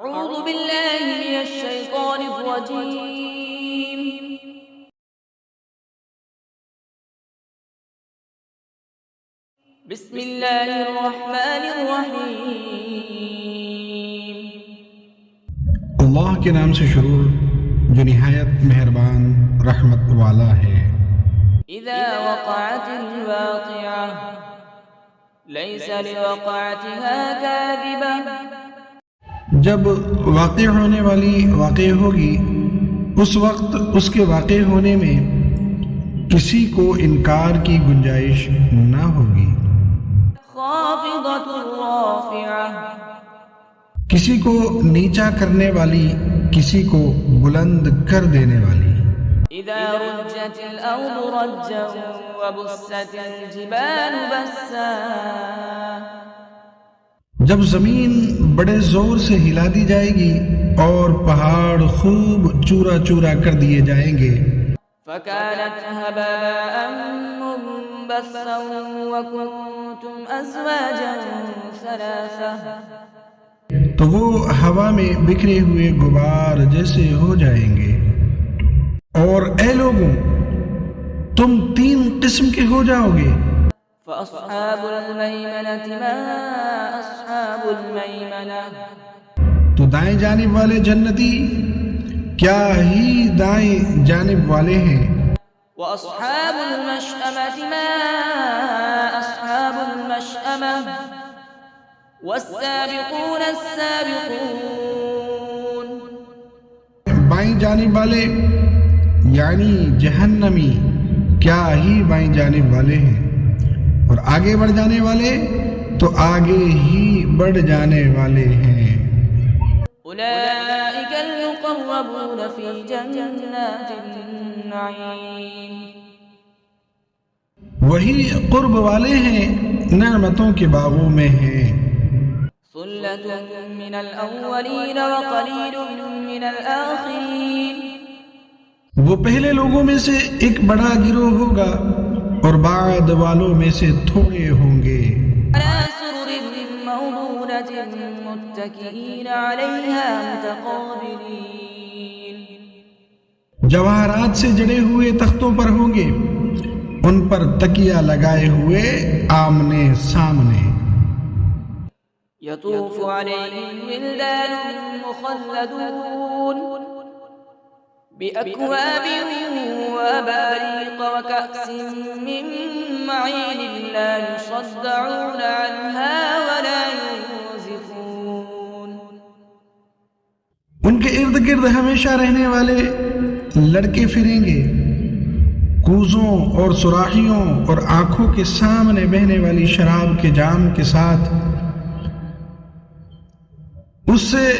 أعوذ بالله من الشيطان الرجيم. بسم الله الرحمن الرحيم. اللہ کے نام سے شروع جو نہایت مہربان رحمت والا ہے۔ إذا وقعت الواقعة ليس لوقعتها كاذبة. جب واقع ہونے والی واقع ہوگی اس وقت اس کے واقع ہونے میں کسی کو انکار کی گنجائش نہ ہوگی، خافضة رافعة. کسی کو نیچا کرنے والی، کسی کو بلند کر دینے والی۔ إذا رجت الأرض رجا وبست الجبال بسا. جب زمین بڑے زور سے ہلا دی جائے گی اور پہاڑ خوب چورا چورا کر دیے جائیں گے، فكانت هباء منبثا وكنتم أزواجا ثلاثة. تو وہ ہوا میں بکھرے ہوئے غبار جیسے ہو جائیں گے۔ اور اے لوگوں، تم تین قسم کے ہو جاؤ گے۔ فأصحاب الميمنة ما أصحاب الميمنة. تو دائیں جانب والے جنتی کیا ہی دائیں جانب والے ہیں۔ وأصحاب المشأمة ما أصحاب المشأمة. والسابقون السابقون. بائیں جانب والے یعنی جہنمی کیا ہی بائیں جانب والے ہیں، اور آگے بڑھ جانے والے تو آگے ہی بڑھ جانے والے ہیں۔ أولئك المقربون في جنات النعيم. وہی قرب والے ہیں، نعمتوں کے باغوں میں ہیں۔ ثلة من الأولين وقليل من الآخرين. وہ پہلے لوگوں میں سے ایک بڑا گروہ ہوگا اور بعد والوں میں سے تھوڑے ہوں گے۔ على سرر موضونة متكئين عليها متقابلين. جواہرات سے جڑے ہوئے تختوں پر ہوں گے، ان پر تکیہ لگائے ہوئے آمنے سامنے۔ يطوف عليهم ولدان مخلدون بأكواب وأباريق وكأس من معين لا يصدعون عنها ولا ينزفون. ان کے ارد گرد ہمیشہ رہنے والے لڑکے پھریں گے، کوزوں اور سراخیوں اور آنکھوں کے سامنے بہنے والی شراب کے جام کے ساتھ۔ اس سے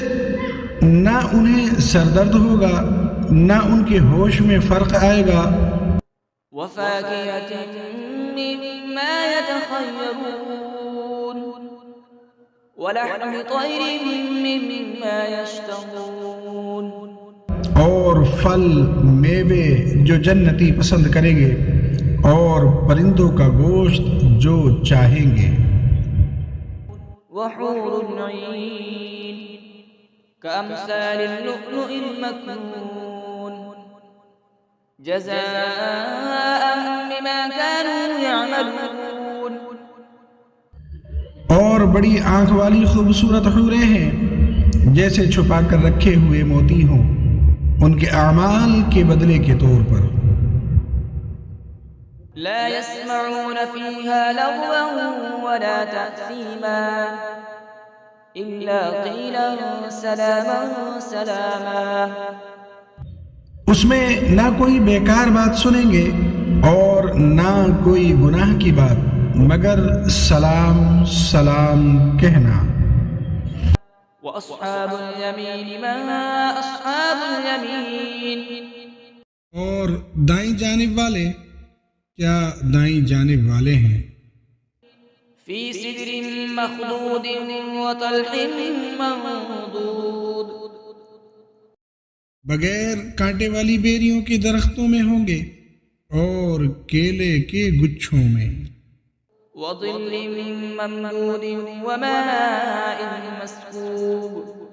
نہ انہیں سردرد ہوگا، نہ ان کے ہوش میں فرق آئے گا۔ وفاكهة مما يتخيرون ولحم طير مما يشتهون. اور پھل میوے جو جنتی پسند کریں گے، اور پرندوں کا گوشت جو چاہیں گے۔ وحور عين كأمثال اللؤلؤ المكنون جزاء بما كانوا يعملون. اور بڑی آنکھ والی خوبصورت حوریں ہیں جیسے چھپا کر رکھے ہوئے موتی ہوں، ان کے اعمال کے بدلے کے طور پر۔ لا يسمعون فيها لغوا ولا تأثيما إلا قيلا سلاما سلاما. اس میں نہ کوئی بیکار بات سنیں گے اور نہ کوئی گناہ کی بات، مگر سلام سلام کہنا۔ وأصحاب اليمين ما أصحاب اليمين. اور دائیں جانب والے کیا دائیں جانب والے ہیں۔ في سدر مخضود وطلح منضود. بغیر کانٹے والی بیریوں کے درختوں میں ہوں گے اور کیلے کے گچھوں میں۔ وظل ممدود وماء مسكوب.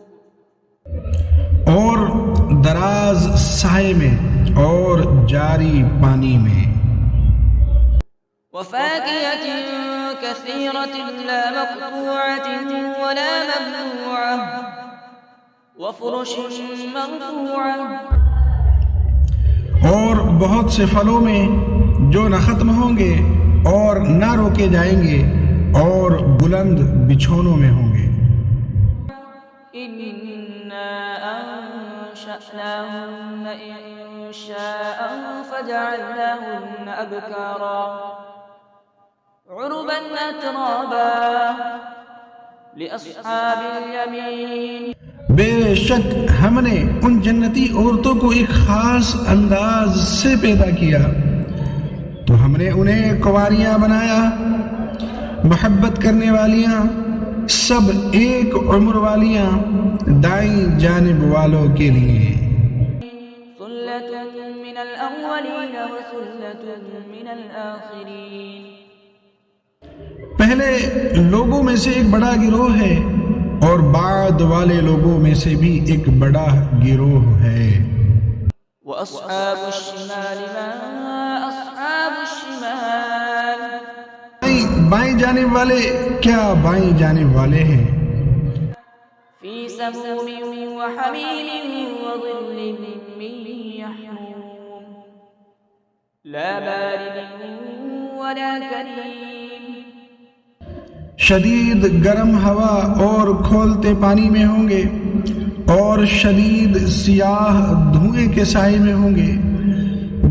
انداز سائے میں اور جاری پانی میں. وفاكهة كثيرة لا مقطوعة ولا ممنوعة وفرش مرفوعة. اور بہت سے پھلوں میں جو نہ ختم ہوں گے اور نہ روکے جائیں گے اور بلند بچھونوں میں ہوں گے. إنا أنشأناهن إنشاء فجعلناهن أبكارا عربا أترابا لأصحاب اليمين. بے شک ہم نے ان جنتی عورتوں کو ایک خاص انداز سے پیدا کیا تو ہم نے انہیں کنواریاں بنایا، محبت کرنے والیاں، سب ایک عمر والیاں دائیں جانب والوں کے لیے. ثلة من الأولين وثلة من الآخرين. پہلے لوگوں میں سے ایک بڑا گروہ ہے اور بعد والے لوگوں میں سے بھی ایک بڑا گروہ ہے. وأصحاب الشمال ما أصحاب الشمال. بائیں جانب والے کیا بائیں جانب والے ہیں. في سموم وحميم وظل من يحموم لا بارد ولا كريم. شدید گرم ہوا اور کھولتے پانی میں ہوں گے اور شدید سیاہ دھوئیں کے سائے میں ہوں گے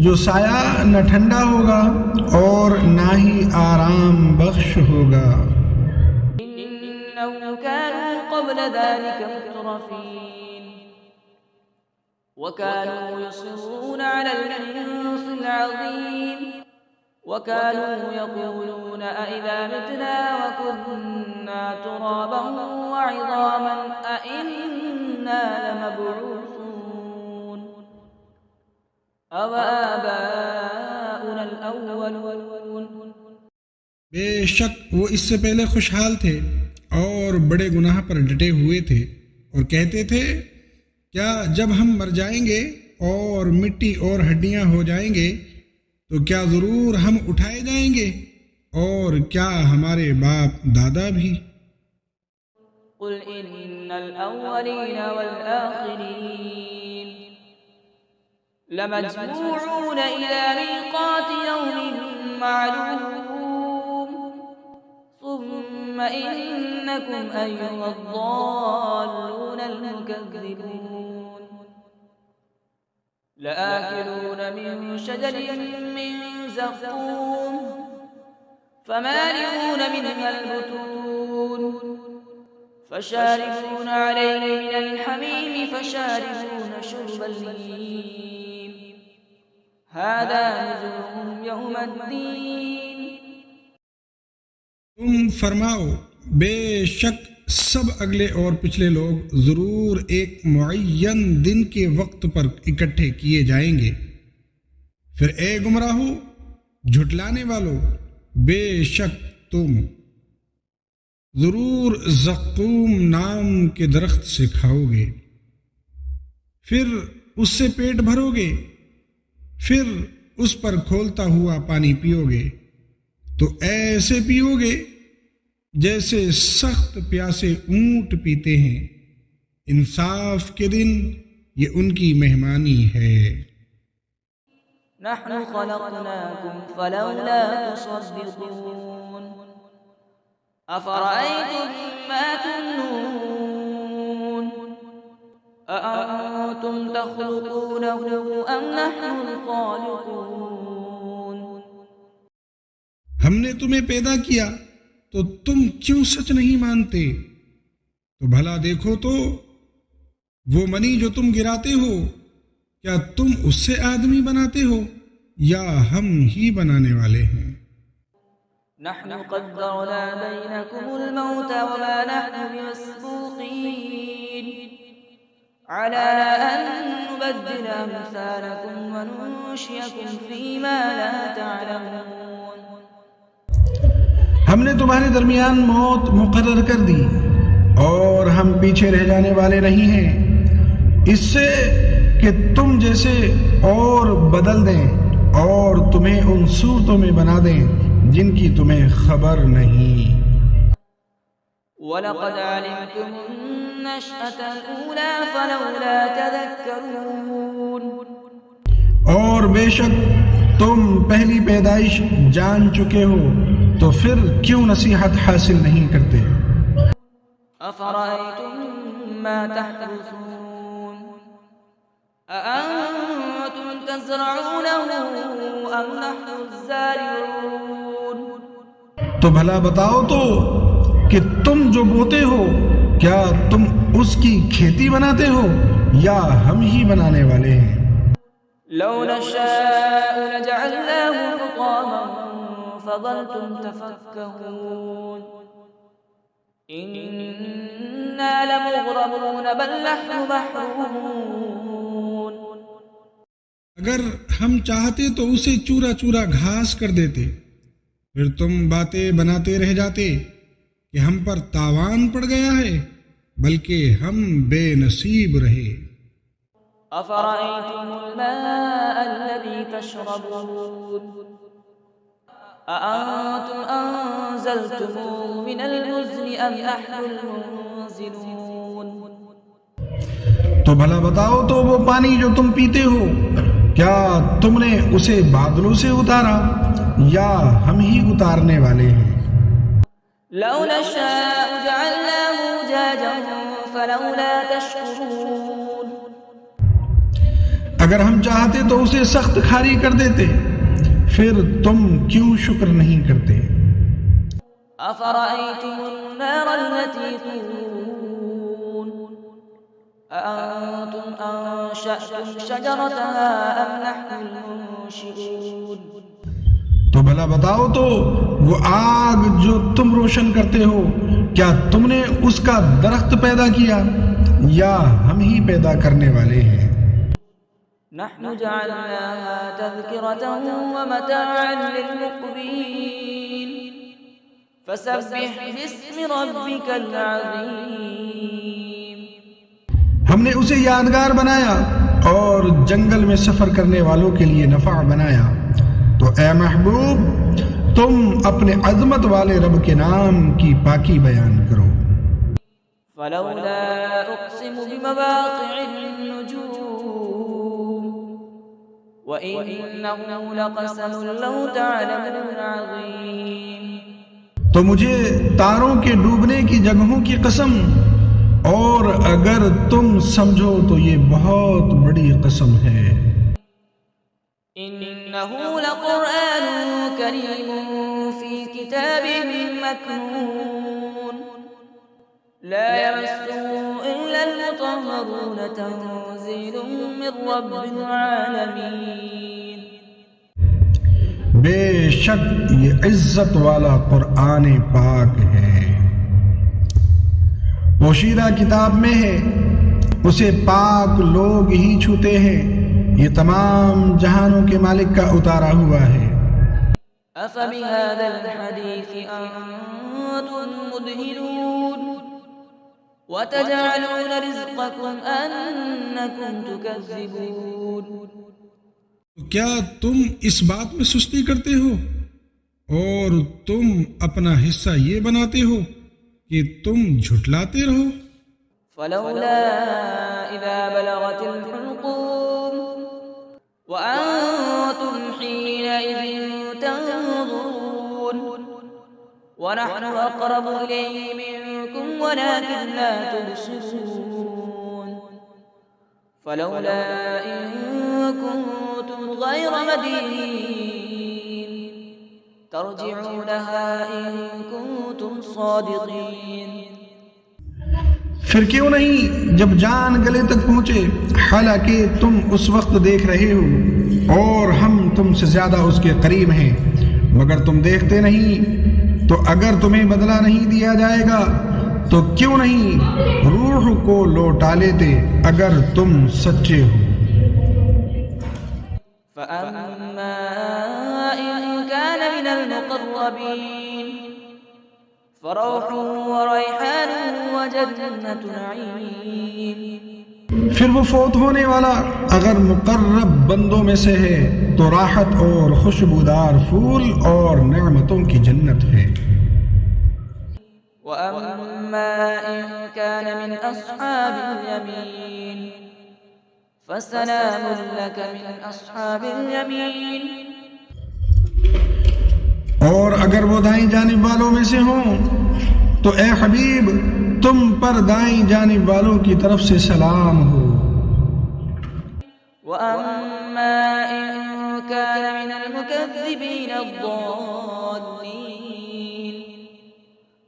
جو سایہ نہ ٹھنڈا ہوگا اور نہ ہی آرام بخش ہوگا. إنهم كانوا قبل ذلك مترفين وكانوا يصرون على الحنث العظيم وكانوا يقولون أئذا متنا وكنا ترابا وعظاما أئنا لمبعوثون أو آباؤنا الأولون. بے شک وہ اس سے پہلے خوشحال تھے اور بڑے گناہ پر ڈٹے ہوئے تھے اور کہتے تھے کیا جب ہم مر جائیں گے اور مٹی اور ہڈیاں ہو جائیں گے تو کیا ضرور ہم اٹھائے جائیں گے اور کیا ہمارے باپ دادا بھی. قل إن الأولين والآخرين لمجموعون إلى ميقات يوم معلوم ثم إنكم أيها الضالون المكذبون لآكلون من شجر من زقوم فمالئون منها البطون فشاربون عليه من الحميم فشاربون شرب الهيم هذا نزلهم يوم الدين. تم فرماؤ بے شک سب اگلے اور پچھلے لوگ ضرور ایک معین دن کے وقت پر اکٹھے کیے جائیں گے. پھر اے گمراہو جھٹلانے والو بے شک تم ضرور زقوم نام کے درخت سے کھاؤ گے، پھر اس سے پیٹ بھرو گے، پھر اس پر کھولتا ہوا پانی پیو گے تو ایسے پیو گے جیسے سخت پیاسے اونٹ پیتے ہیں. انصاف کے دن یہ ان کی مہمانی ہے. نحن خلقناكم فلولا تصدقون أفرأيتم ما تمنون أأنتم تخلقونه أم نحن الخالقون. ہم نے تمہیں پیدا کیا تو تم کیوں سچ نہیں مانتے؟ تو بھلا دیکھو تو وہ منی جو تم گراتے ہو کیا تم اس سے آدمی بناتے ہو یا ہم ہی بنانے والے ہیں؟ نحن قدرنا بينكم الموت وما نحن بمسبوقين على أن نبدل أمثالكم وننشئكم فيما لا تعلمون. ہم نے تمہارے درمیان موت مقرر کر دی اور ہم پیچھے رہ جانے والے نہیں ہیں اس سے کہ تم جیسے اور بدل دیں اور تمہیں ان صورتوں میں بنا دیں جن کی تمہیں خبر نہیں۔ وَلَقَدْ عَلِمْتُمُ النَّشْأَةَ الْأُولَى فَلَوْلَا تَذَكَّرُونَ۔ اور بے شک تم پہلی پیدائش جان چکے ہو تو پھر کیوں نصیحت حاصل نہیں کرتے؟ أَفَرَأَيْتُم مَّا تَحْرُثُونَ أَأَنتُمْ تَزْرَعُونَهُ أَمْ نَحْنُ الزَّارِعُونَ۔ تو بھلا بتاؤ تو کہ تم جو بوتے ہو کیا تم اس کی کھیتی بناتے ہو یا ہم ہی بنانے والے ہیں؟ لو نشاء لجعلناه حطاما فظلتم تفكهون إنا لمغرمون بل نحن محرومون۔ اگر ہم چاہتے تو اسے چورا چورا گھاس کر دیتے، پھر تم باتیں بناتے رہ جاتے کہ ہم پر تاوان پڑ گیا ہے، بلکہ ہم بے نصیب رہے۔ أفرأيتم الماء الذي تشربون أأنتم أنزلتموه من المزن أم نحن المنزلون۔ تو بھلا بتاؤ تو وہ پانی جو تم پیتے ہو کیا تم نے اسے بادلوں سے اتارا یا ہم ہی اتارنے والے ہیں؟ لو نشاء جعلناه أجاجا فلولا تشكرون۔ اگر ہم چاہتے تو اسے سخت کھاری کر دیتے، پھر تم کیوں شکر نہیں کرتے؟ أفرأيتم النار التي تورون أأنتم أنشأتم شجرتها أم نحن المنشئون۔ تو بھلا بتاؤ تو وہ آگ جو تم روشن کرتے ہو کیا تم نے اس کا درخت پیدا کیا یا ہم ہی پیدا کرنے والے ہیں؟ نحن جعلناها تذكرة ومتاعا للمقوين فسبح باسم ربك العظيم۔ ہم نے اسے یادگار بنایا اور جنگل میں سفر کرنے والوں کے لیے نفع بنایا، تو اے محبوب تم اپنے عظمت والے رب کے نام کی پاکی بیان کرو۔ فلولا أقسم بمواقع النجوم وَإِنَّهُ لَقَسَمٌ لَوْ تَعْلَمُونَ عَظِيمٌ۔ تو مجھے تاروں کے ڈوبنے کی جگہوں کی قسم، اور اگر تم سمجھو تو یہ بہت بڑی قسم ہے۔ إِنَّهُ لَقُرْآنٌ كَرِيمٌ فِي كِتَابٍ مَّكْنُونٍ لَا يَمَسُّهُ إِلَّا الْمُطَهَّرُونَ تَنزِيلٌ مِّن رَّبِّ الْعَالَمِينَ۔ بے شک یہ عزت والا قرآن پاک ہے، پوشیدہ کتاب میں ہے، اسے پاک لوگ ہی چھوتے ہیں، یہ تمام جہانوں کے مالک کا اتارا ہوا ہے۔ أَفَبِهَذَا الْحَدِيثِ أَنتُم مُّدْهِنُونَ وَتَجْعَلُونَ رِزْقَكُمْ أَنَّكُمْ تُكَذِّبُونَ۔ کیا تم اس بات میں سستی کرتے ہو اور تم اپنا حصہ یہ بناتے ہو کہ تم جھٹلاتے رہو؟ فلولا إذا بلغت الحلقوم وأنتم حينئذ تنظرون ونحن أقرب إليه منكم ولكن لا تبصرون فلولا إن كنتم غير مدينين ترجعونها إن كنتم صادقين۔ پھر کیوں نہیں جب جان گلے تک پہنچے، حالانکہ تم اس وقت دیکھ رہے ہو اور ہم تم سے زیادہ اس کے قریب ہیں، مگر تم دیکھتے نہیں، تو اگر تمہیں بدلہ نہیں دیا جائے گا تو کیوں نہیں روح کو لوٹا لیتے اگر تم سچے ہو۔ فأما إن كان من المقربين فروح وريحان وجنة نعيم۔ پھر وہ فوت ہونے والا اگر مقرب بندوں میں سے ہے تو راحت اور خوشبودار پھول اور نعمتوں کی جنت ہے۔ وَأَمَّا إِن كَانَ مِنْ أَصْحَابِ الْيَمِينِ فَسَلَامٌ لَكَ مِنْ أَصْحَابِ الْيَمِينِ۔ اور اگر وہ دائیں جانب والوں میں سے ہوں تو اے حبیب تم پر دائیں جانب والوں کی طرف سے سلام ہو۔ وَأَمَّا إِن كَانَ مِنَ الْمُكَذِّبِينَ الضَّالِّينَ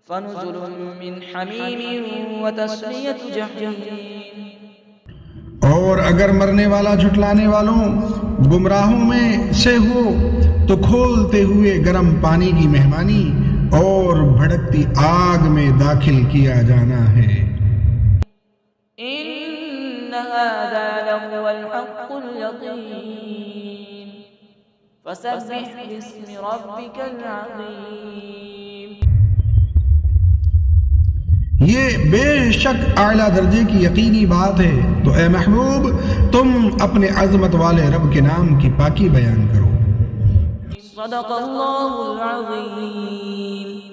فَنُزُلٌ مِّنْ حَمِيمٍ وَتَصْلِيَةُ جَحِيمٍ۔ اور اگر مرنے والا جھٹلانے والوں گمراہوں میں سے ہو تو کھولتے ہوئے گرم پانی کی مہمانی اور بھڑکتی آگ میں داخل کیا جانا ہے۔ إِنَّ هَذَا لَهُوَ الْحَقُّ الْيَقِينُ فَسَبِّحْ بِاسْمِ رَبِّكَ الْعَظِيمِ۔ یہ بے شک اعلیٰ درجے کی یقینی بات ہے، تو اے محبوب تم اپنے عظمت والے رب کے نام کی پاکی بیان کرو۔ صدق اللہ العظیم۔